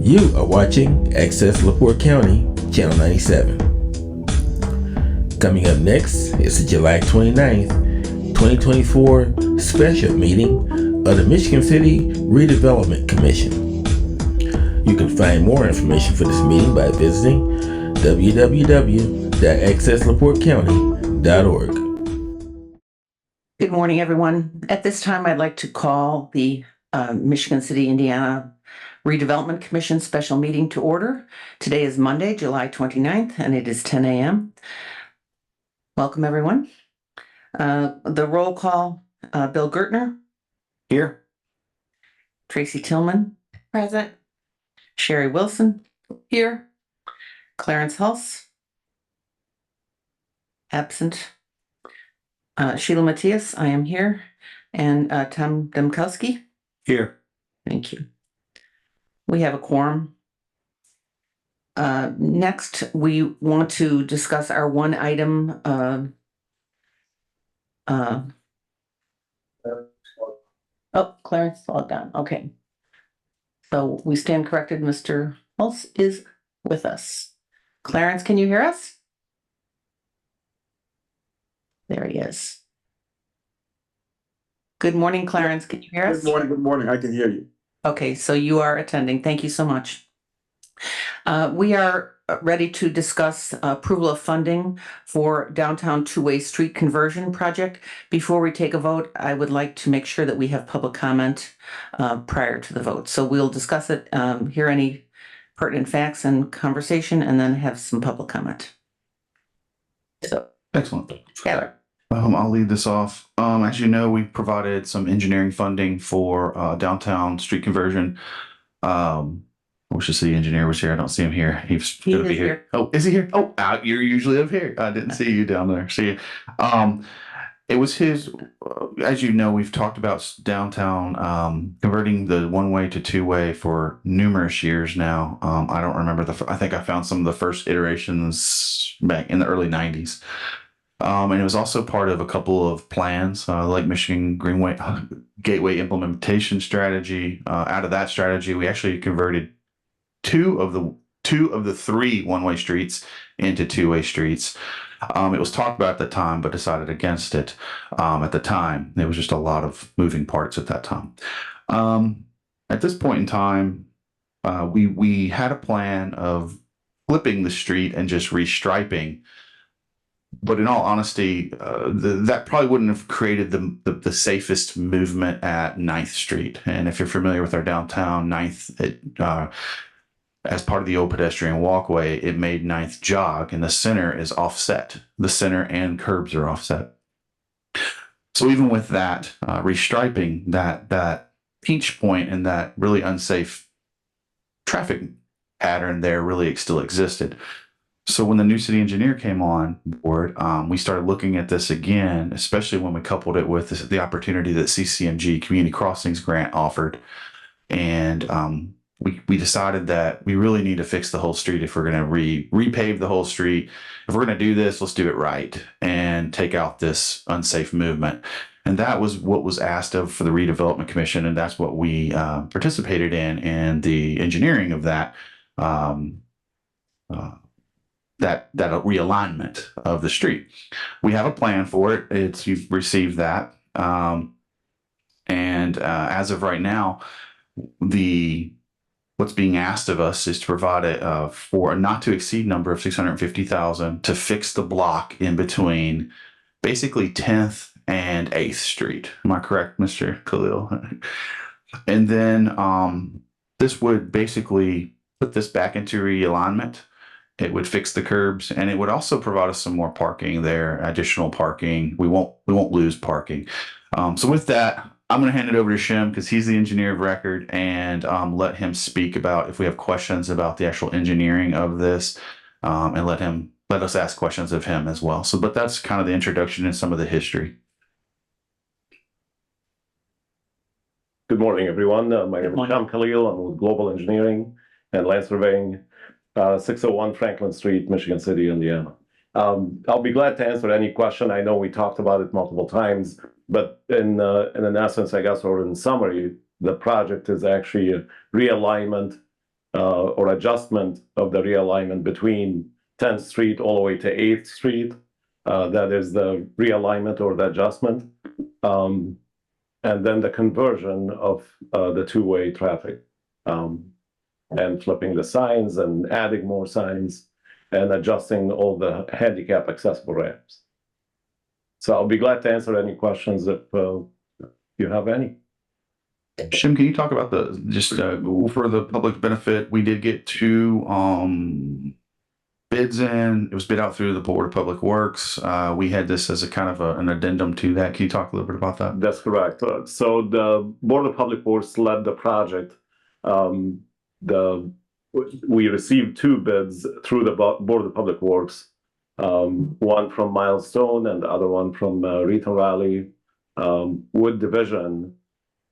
You are watching Access LaPorte County, Channel 97. Coming up next is the July 29th, 2024 special meeting of the Michigan City Redevelopment Commission. You can find more information for this meeting by visiting www.accesslaportecounty.org. Good morning, everyone. At this time, I'd like to call the Michigan City, Indiana Redevelopment Commission special meeting to order. Today is Monday, July 29th, and it is 10 a.m. Welcome, everyone. The roll call, Bill Gertner. Here. Tracy Tillman. Present. Sherry Wilson. Here. Clarence Hulse. Absent. Sheila Matthias, I am here. And Tom Demkowski. Here. Thank you. We have a quorum. Next, we want to discuss our one item. Clarence logged on. Okay. So we stand corrected. Mr. Hulse is with us. Clarence, can you hear us? There he is. Good morning, Clarence. Can you hear us? Good morning. Good morning. I can hear you. Okay, so you are attending. Thank you so much. We are ready to discuss approval of funding for downtown two-way street conversion project. Before we take a vote, I would like to make sure that we have public comment prior to the vote. So we'll discuss it, hear any pertinent facts and conversation, and then have some public comment. So, Excellent. Skylar. I'll lead this off. As you know, we provided some engineering funding for downtown street conversion. I wish the city engineer was here. I don't see him here. He's going to be here. Oh, is he here? Oh, you're usually up here. I didn't see you down there. See, it was his. As you know, we've talked about downtown converting the one-way to two-way for numerous years now. I don't remember I think I found some of the first iterations back in the early '90s. And it was also part of a couple of plans, like Michigan Greenway Gateway Implementation Strategy. Out of that strategy, we actually converted two of the three one-way streets into two-way streets. It was talked about at the time, but decided against it at the time. There was just a lot of moving parts at that time. At this point in time, we had a plan of flipping the street and just restriping. But in all honesty, that probably wouldn't have created the safest movement at 9th Street. And if you're familiar with our downtown 9th, as part of the old pedestrian walkway, it made 9th jog, and the center is offset. The center and curbs are offset. So even with that, restriping that pinch point and that really unsafe traffic pattern there really still existed. So when the new city engineer came on board, we started looking at this again, especially when we coupled it with the opportunity that CCMG Community Crossings Grant offered. And we decided that we really need to fix the whole street if we're going to repave the whole street. If we're going to do this, let's do it right and take out this unsafe movement. And that was what was asked of for the Redevelopment Commission, and that's what we participated in the engineering of that. That realignment of the street. We have a plan for it. You've received that. And as of right now, what's being asked of us is to provide it for a not to exceed number of $650,000 to fix the block in between basically 10th and 8th Street. Am I correct, Mr. Khalil? And then this would basically put this back into realignment. It would fix the curbs, and it would also provide us some more parking there, additional parking. We won't lose parking. So with that, I'm going to hand it over to Shim because he's the engineer of record, and let him speak about if we have questions about the actual engineering of this, and let us ask questions of him as well. But that's kind of the introduction and some of the history. Good morning, everyone. My name is Tom Khalil. I'm with Global Engineering and Land Surveying, 601 Franklin Street, Michigan City, Indiana. I'll be glad to answer any question. I know we talked about it multiple times, but in essence, I guess, or in summary, the project is actually a realignment or adjustment of the realignment between 10th Street all the way to 8th Street. That is the realignment or the adjustment. And then the conversion of the two-way traffic. And flipping the signs and adding more signs and adjusting all the handicap accessible ramps. So I'll be glad to answer any questions if you have any. Shim, can you talk about for the public benefit? We did get 2 bids in. It was bid out through the Board of Public Works. We had this as a kind of an addendum to that. Can you talk a little bit about that? That's correct. So the Board of Public Works led the project. We received 2 bids through the Board of Public Works, one from Milestone and the other one from Reed and Raleigh. Wood Division,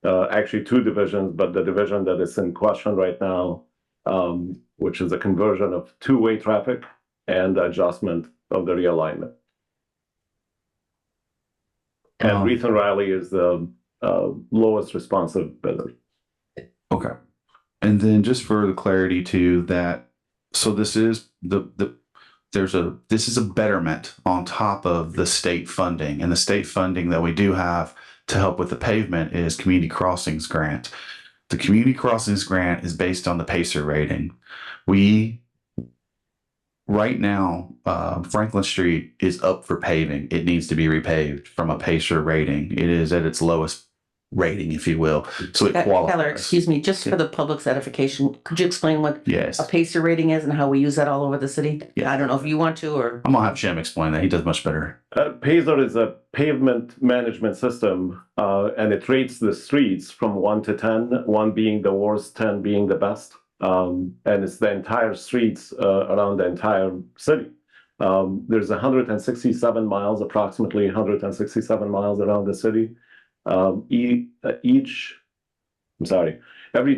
actually 2 divisions, but the division that is in question right now, which is a conversion of two-way traffic and adjustment of the realignment. And Reed and Raleigh is the lowest responsive bidder. Okay. And then just for the clarity to that, so this is this is a betterment on top of the state funding, and the state funding that we do have to help with the pavement is Community Crossings Grant. The Community Crossings Grant is based on the PACER rating. Right now, Franklin Street is up for paving. It needs to be repaved from a PACER rating. It is at its lowest rating, if you will. So it qualifies. Keller, excuse me, just for the public's edification, could you explain what Yes. a PACER rating is and how we use that all over the city? Yeah. I don't know if you want to or. I'm gonna have Jim explain that. He does much better. PACER is a pavement management system, and it rates the streets from 1 to 10, 1 being the worst, 10 being the best. And it's the entire streets around the entire city. There's 167 miles, approximately 167 miles around the city. Every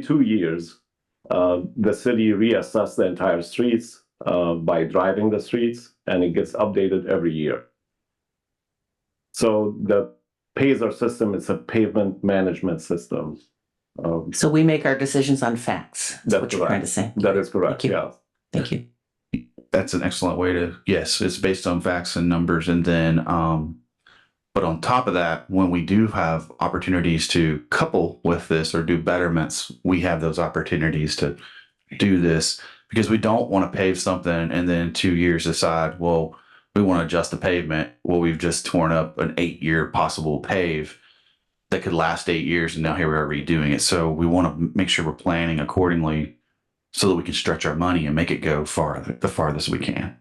2 years, the city reassesses the entire streets by driving the streets, and it gets updated every year. So the PACER system is a pavement management system. So we make our decisions on facts. That's what you're trying to say. That is correct. Thank you. Yeah. Thank you. That's an excellent way to, yes, it's based on facts and numbers. And then, but on top of that, when we do have opportunities to couple with this or do betterments, we have those opportunities to do this, because we don't want to pave something and then 2 years decide, well, we want to adjust the pavement. Well, we've just torn up an 8-year possible pave that could last 8 years, and now here we are redoing it. So we want to make sure we're planning accordingly so that we can stretch our money and make it go the farthest we can.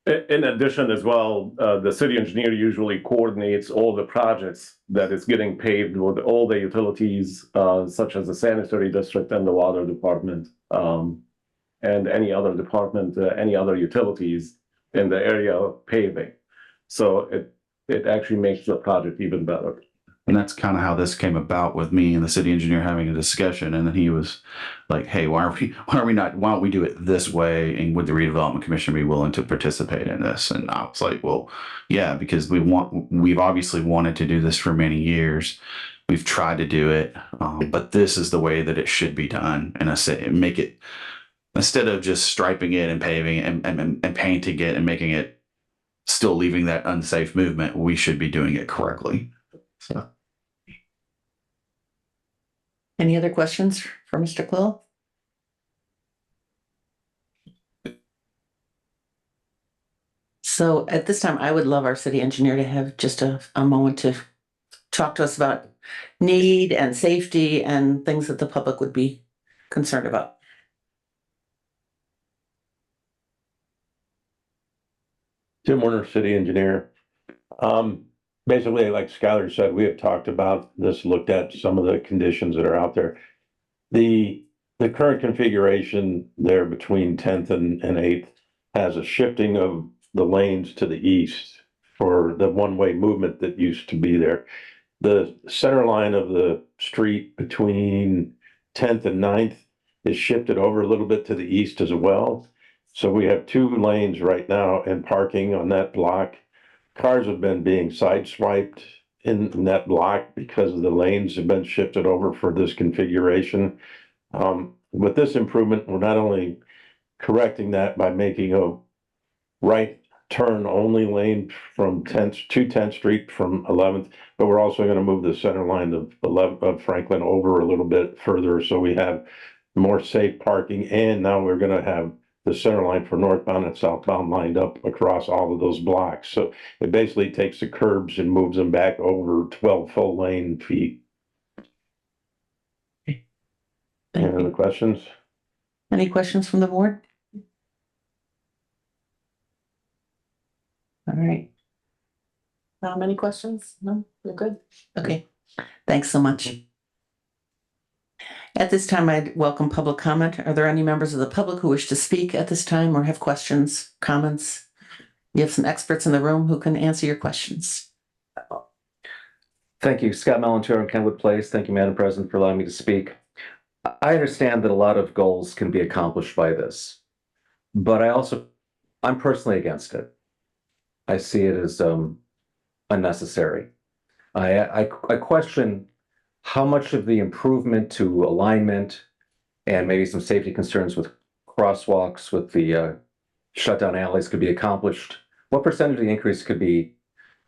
In addition as well, the city engineer usually coordinates all the projects that is getting paved with all the utilities, such as the sanitary district and the water department, and any other department, any other utilities in the area of paving. So it actually makes the project even better. And that's kind of how this came about, with me and the city engineer having a discussion. And then he was like, hey, why don't we do it this way? And would the redevelopment commission be willing to participate in this? And I was like, well, yeah, because we've obviously wanted to do this for many years. We've tried to do it, but this is the way that it should be done. And I say, make it, instead of just striping it and paving it and painting it and making it still leaving that unsafe movement, we should be doing it correctly. So. Any other questions for Mr. Quill? So at this time, I would love our city engineer to have just a moment to talk to us about need and safety and things that the public would be concerned about. Tim Werner, city engineer. Basically, like Skylar said, we have talked about this, looked at some of the conditions that are out there. The current configuration there between 10th and 8th has a shifting of the lanes to the east for the one-way movement that used to be there. The center line of the street between 10th and 9th is shifted over a little bit to the east as well. So we have 2 lanes right now and parking on that block. Cars have been being sideswiped in that block because the lanes have been shifted over for this configuration. With this improvement, we're not only correcting that by making a right turn only lane from 10th to 10th Street from 11th, but we're also going to move the center line of 11th of Franklin over a little bit further, so we have more safe parking. And now we're going to have the center line for northbound and southbound lined up across all of those blocks. So it basically takes the curbs and moves them back over 12 full lane feet. Thank Any other you. questions? Any questions from the board? All right. Any questions? No, you're good. Okay. Thanks so much. At this time, I'd welcome public comment. Are there any members of the public who wish to speak at this time or have questions, comments? You have some experts in the room who can answer your questions. Thank you. Scott Melantur on Kenwood Place. Thank you, Madam President, for allowing me to speak. I understand that a lot of goals can be accomplished by this, but I'm personally against it. I see it as unnecessary. I question how much of the improvement to alignment and maybe some safety concerns with crosswalks, with the shutdown alleys could be accomplished. What percentage of the increase could be,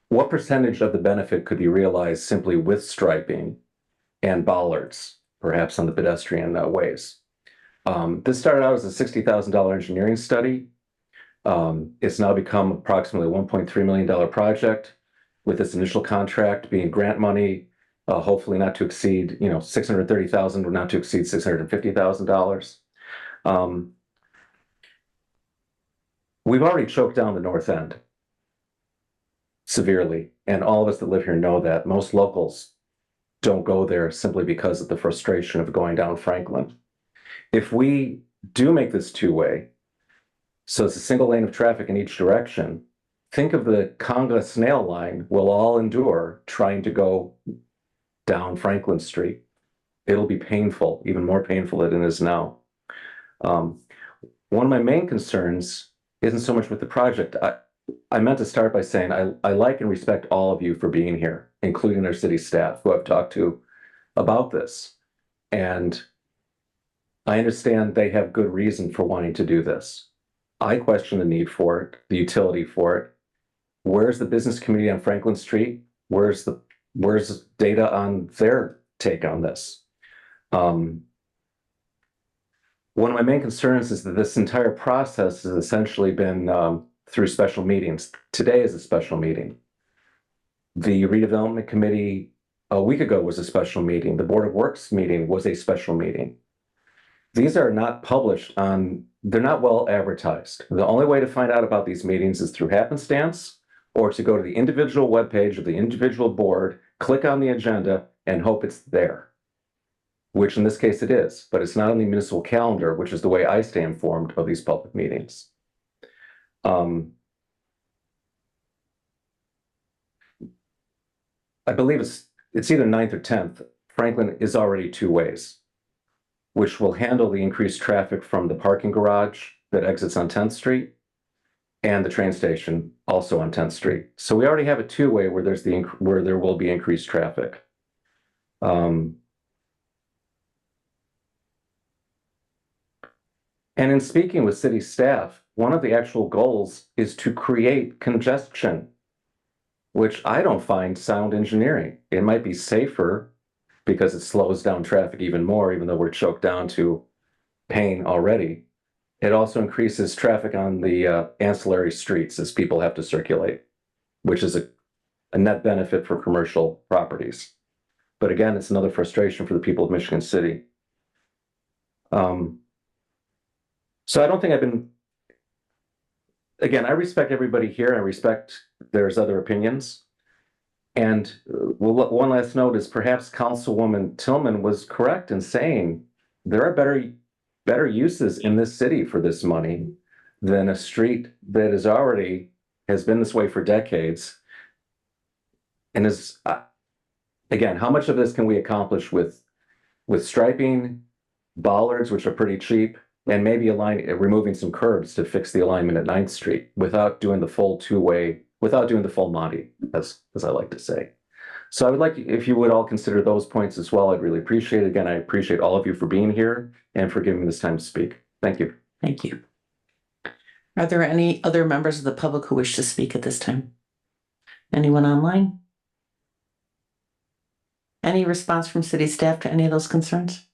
what percentage of the benefit could be realized simply with striping and bollards, perhaps on the pedestrian ways? This started out as a $60,000 engineering study. It's now become approximately a $1.3 million project, with this initial contract being grant money, hopefully not to exceed, $630,000 or not to exceed $650,000. We've already choked down the north end severely, and all of us that live here know that. Most locals don't go there simply because of the frustration of going down Franklin. If we do make this two-way, so it's a single lane of traffic in each direction, think of the conga snail line we'll all endure trying to go down Franklin Street. It'll be painful, even more painful than it is now. One of my main concerns isn't so much with the project. I meant to start by saying I like and respect all of you for being here, including our city staff who I've talked to about this. And I understand they have good reason for wanting to do this. I question the need for it, the utility for it. Where's the business community on Franklin Street? Where's data on their take on this? One of my main concerns is that this entire process has essentially been through special meetings. Today is a special meeting. The redevelopment committee a week ago was a special meeting. The Board of Works meeting was a special meeting. These are not published they're not well advertised. The only way to find out about these meetings is through happenstance, or to go to the individual webpage of the individual board, click on the agenda, and hope it's there, which in this case it is, but it's not on the municipal calendar, which is the way I stay informed of these public meetings. I believe it's either 9th or 10th. Franklin is already two ways, which will handle the increased traffic from the parking garage that exits on 10th Street and the train station also on 10th Street. So we already have a two-way where there will be increased traffic. And in speaking with city staff, one of the actual goals is to create congestion, which I don't find sound engineering. It might be safer because it slows down traffic even more, even though we're choked down to pain already. It also increases traffic on the ancillary streets as people have to circulate, which is a net benefit for commercial properties. But again, it's another frustration for the people of Michigan City. So I don't think again, I respect everybody here. I respect there's other opinions. And one last note is perhaps Councilwoman Tillman was correct in saying there are better uses in this city for this money than a street that has been this way for decades. And again, how much of this can we accomplish with striping, bollards, which are pretty cheap, and maybe removing some curbs to fix the alignment at 9th Street without doing the full two-way, without doing the full Monty, as I like to say. So I would like, if you would all consider those points as well, I'd really appreciate it. Again, I appreciate all of you for being here and for giving me this time to speak. Thank you. Thank you. Are there any other members of the public who wish to speak at this time? Anyone online? Any response from city staff to any of those concerns?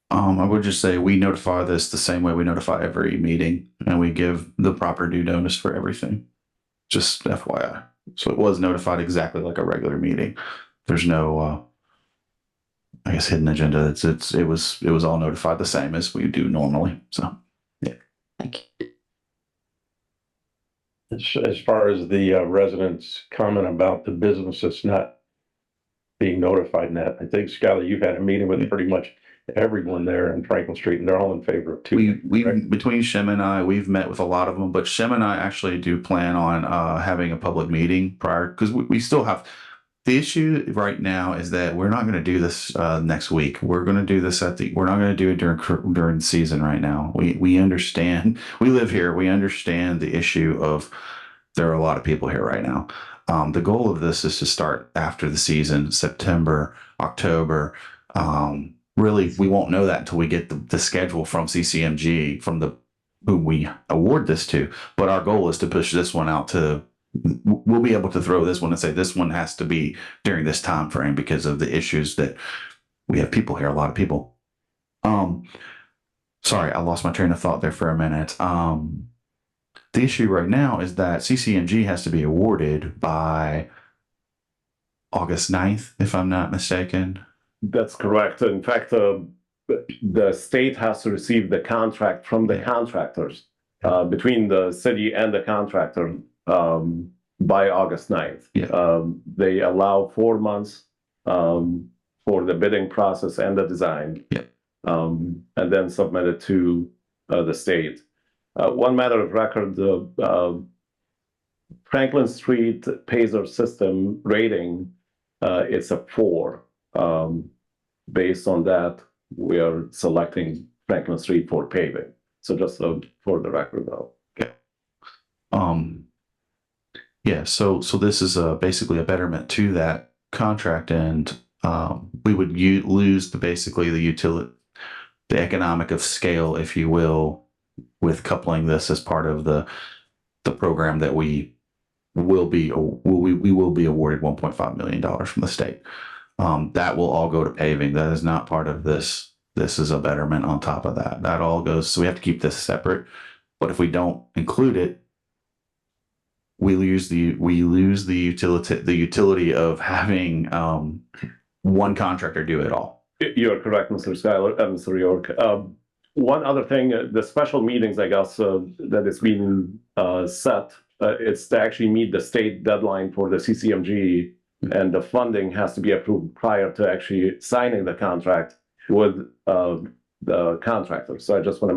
I would just say we notify this the same way we notify every meeting, and we give the proper due notice for everything. Just FYI. So it was notified exactly like a regular meeting. There's no, I guess, hidden agenda. It was all notified the same as we do normally. So yeah. Thank you. As far as the residents' comment about the business that's not being notified in that, I think, Skylar, you've had a meeting with pretty much everyone there in Franklin Street, and they're all in favor of two. Between Shem and I, we've met with a lot of them, but Shem and I actually do plan on having a public meeting prior, because we still have the issue right now is that we're not going to do this next week. We're going to do this we're not going to do it during the season right now. We understand, we live here, we understand the issue of there are a lot of people here right now. The goal of this is to start after the season, September, October. Really, we won't know that until we get the schedule from CCMG, from who we award this to. But our goal is to push this one out to, we'll be able to throw this one and say this one has to be during this time frame because of the issues that we have people here, a lot of people. Sorry, I lost my train of thought there for a minute. The issue right now is that CCMG has to be awarded by August 9th, if I'm not mistaken. That's correct. In fact, the state has to receive the contract from the contractors between the city and the contractor by August 9th. Yeah. They allow 4 months for the bidding process and the design, and then submit it to the state. One matter of record, the Franklin Street Pacer system rating, it's a 4. Based on that, we are selecting Franklin Street for paving. So just for the record, though. Okay. Yeah. So this is basically a betterment to that contract, and we would lose basically the utility, the economic of scale, if you will, with coupling this as part of the program that we will be awarded $1.5 million from the state. That will all go to paving. That is not part of this. This is a betterment on top of that. That all goes. So we have to keep this separate. But if we don't include it, we lose the utility of having one contractor do it all. You're correct, Mr. Schuyler, Mr. York. One other thing, the special meetings, I guess, that is being set, it's to actually meet the state deadline for the CCMG, and the funding has to be approved prior to actually signing the contract with the contractor. So I just want to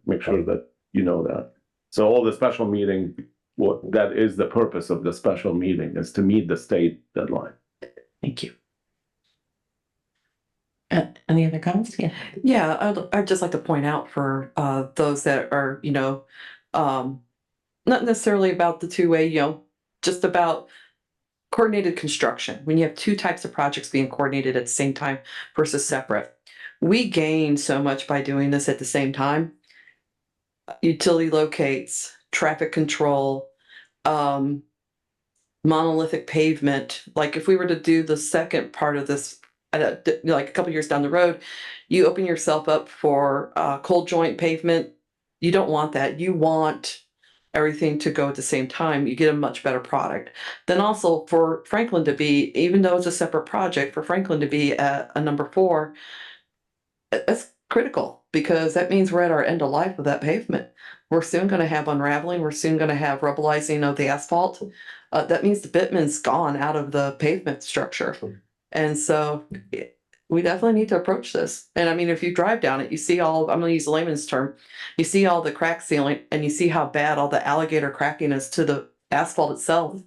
make sure that you know that. So all the special meeting, that is the purpose of the special meeting, is to meet the state deadline. Thank you. Any other comments? Yeah. Yeah, I'd just like to point out for those that are, not necessarily about the two-way, just about coordinated construction. When you have two types of projects being coordinated at the same time versus separate, we gain so much by doing this at the same time. Utility locates, traffic control, monolithic pavement. Like if we were to do the second part of this, like a couple years down the road, you open yourself up for cold joint pavement. You don't want that. You want everything to go at the same time. You get a much better product. Then also for Franklin to be, even though it's a separate project, for Franklin to be at a number 4, that's critical, because that means we're at our end of life of that pavement. We're soon going to have unraveling. We're soon going to have rubbleizing of the asphalt. That means the bitumen's gone out of the pavement structure. And so we definitely need to approach this. And I mean, if you drive down it, you see I'm going to use a layman's term, you see all the crack sealing, and you see how bad all the alligator cracking is to the asphalt itself.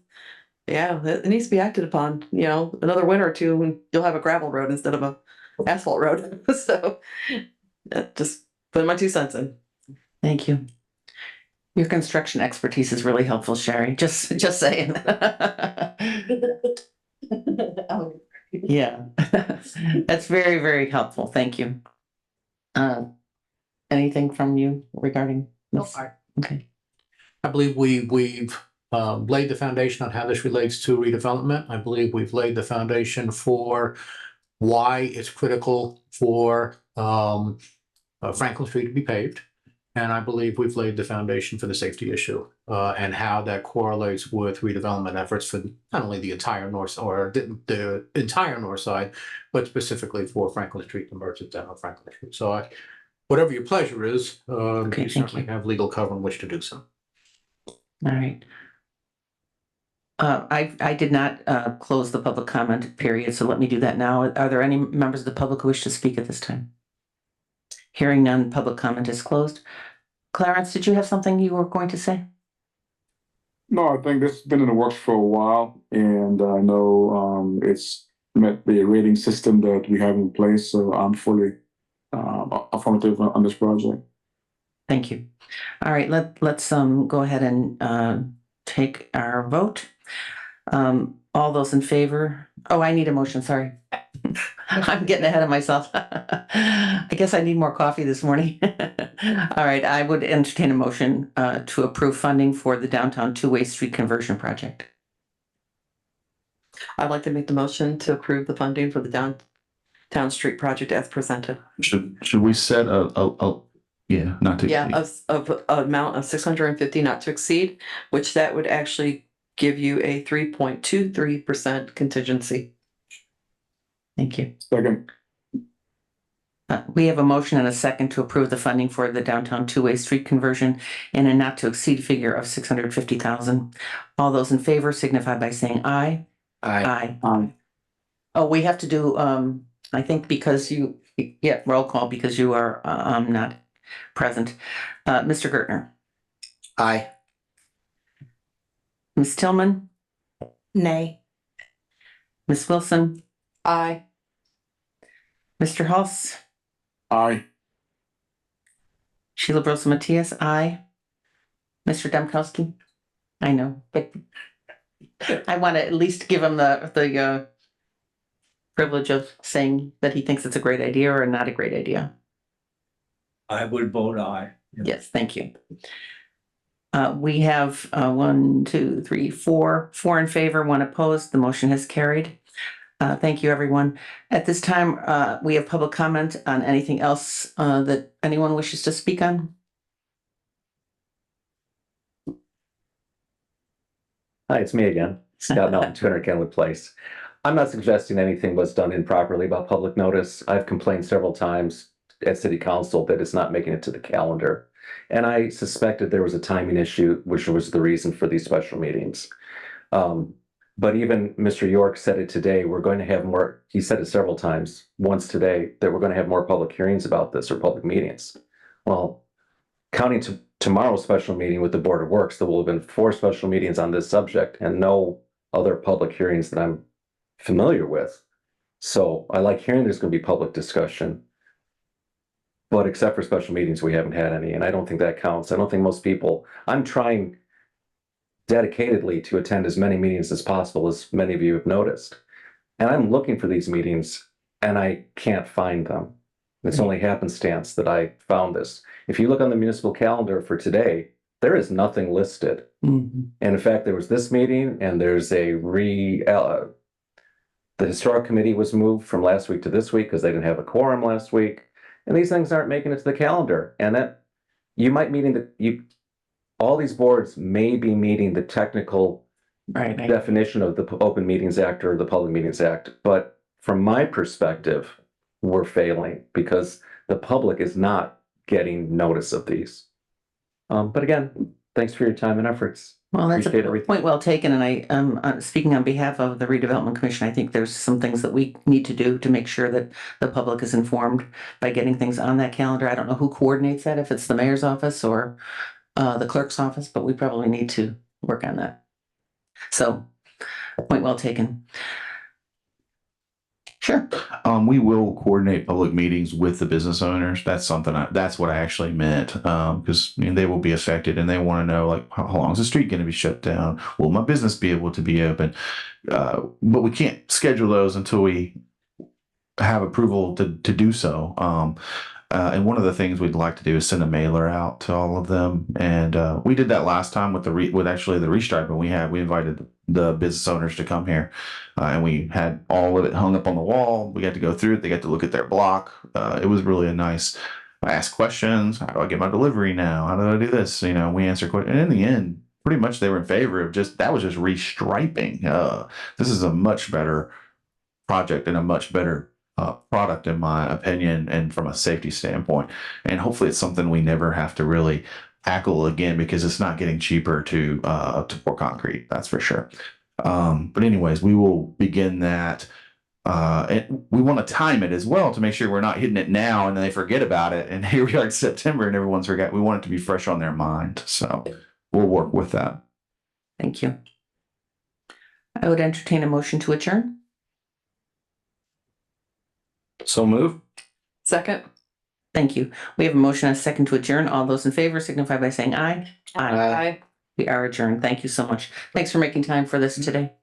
Yeah, it needs to be acted upon. Another winter or two, and you'll have a gravel road instead of a asphalt road. So just put my 2 cents in. Thank you. Your construction expertise is really helpful, Sherry. Just saying. Yeah, that's very, very helpful. Thank you. Anything from you regarding this? Okay, I believe we've laid the foundation on how this relates to redevelopment. I believe we've laid the foundation for why it's critical for Franklin Street to be paved. And I believe we've laid the foundation for the safety issue and how that correlates with redevelopment efforts for not only the entire north or the entire north side, but specifically for Franklin Street and merchants down on Franklin Street. So whatever your pleasure is, Okay, you thank certainly you. have legal cover in which to do so. All right. I did not close the public comment period, so let me do that now. Are there any members of the public who wish to speak at this time? Hearing none, public comment is closed. Clarence, did you have something you were going to say? No, I think this has been in the works for a while, and I know it's met the rating system that we have in place, so I'm fully affirmative on this project. Thank you. All right, let's go ahead and take our vote. All those in favor? Oh, I need a motion, sorry. I'm getting ahead of myself. I guess I need more coffee this morning. All right, I would entertain a motion to approve funding for the downtown two-way street conversion project. I'd like to make the motion to approve the funding for the downtown street project as presented. Should we set yeah, not to. Yeah, of amount of 650 not to exceed, which that would actually give you a 3.23% contingency. Thank you. Second. We have a motion and a second to approve the funding for the downtown two-way street conversion in a not to exceed figure of 650,000. All those in favor signify by saying aye. Aye. Aye. Oh, we have to do, I think because roll call because you are not present. Mr. Gertner. Aye. Ms. Tillman. Nay. Ms. Wilson. Aye. Mr. Hulse. Aye. Sheila Brosa Matias. Aye. Mr. Demkowski. I know, but I want to at least give him the privilege of saying that he thinks it's a great idea or not a great idea. I would vote aye. Yes, thank you. We have 1, 2, 3, 4 in favor, 1 opposed. The motion has carried. Thank you, everyone. At this time, we have public comment on anything else that anyone wishes to speak on. Hi, it's me again, Scott Melton, 200 Kenwood Place. I'm not suggesting anything was done improperly about public notice. I've complained several times at City Council that it's not making it to the calendar. And I suspected there was a timing issue, which was the reason for these special meetings. But even Mr. York said it today, we're going to have more, he said it several times, once today, that we're going to have more public hearings about this or public meetings. Well, counting to tomorrow's special meeting with the Board of Works, there will have been 4 special meetings on this subject and no other public hearings that I'm familiar with. So I like hearing there's going to be public discussion. But except for special meetings, we haven't had any, and I don't think that counts. I don't think most people, I'm trying dedicatedly to attend as many meetings as possible, as many of you have noticed. And I'm looking for these meetings and I can't find them. It's only happenstance that I found this. If you look on the municipal calendar for today, there is nothing listed. And in fact, there was this meeting and there's the historic committee was moved from last week to this week because they didn't have a quorum last week. And these things aren't making it to the calendar. And that you might all these boards may be meeting the technical definition of the Open Meetings Act or the Public Meetings Act. But from my perspective, we're failing because the public is not getting notice of these. But again, thanks for your time and efforts. Well, that's Appreciate a everything. point well taken. And I, speaking on behalf of the Redevelopment Commission, I think there's some things that we need to do to make sure that the public is informed by getting things on that calendar. I don't know who coordinates that, if it's the mayor's office or the clerk's office, but we probably need to work on that. So, point well taken. Sure. We will coordinate public meetings with the business owners. That's something that's what I actually meant. Because they will be affected and they want to know, like, how long is the street going to be shut down? Will my business be able to be open? But we can't schedule those until we have approval to do so. And one of the things we'd like to do is send a mailer out to all of them. And we did that last time with with actually the restriping. We invited the business owners to come here, and we had all of it hung up on the wall. We got to go through it. They got to look at their block. It was really a nice. I asked questions. How do I get my delivery now? How do I do this? We answer questions. And in the end, pretty much they were in favor of just restriping. This is a much better project and a much better product, in my opinion, and from a safety standpoint. And hopefully it's something we never have to really tackle again, because it's not getting cheaper to pour concrete. That's for sure. But anyways, we will begin that. And we want to time it as well to make sure we're not hitting it now and then they forget about it. And here we are in September and everyone's forgot. We want it to be fresh on their mind. So we'll work with that. Thank you. I would entertain a motion to adjourn. So move. Second. Thank you. We have a motion and a second to adjourn. All those in favor signify by saying aye. Aye. We are adjourned. Thank you so much. Thanks for making time for this today.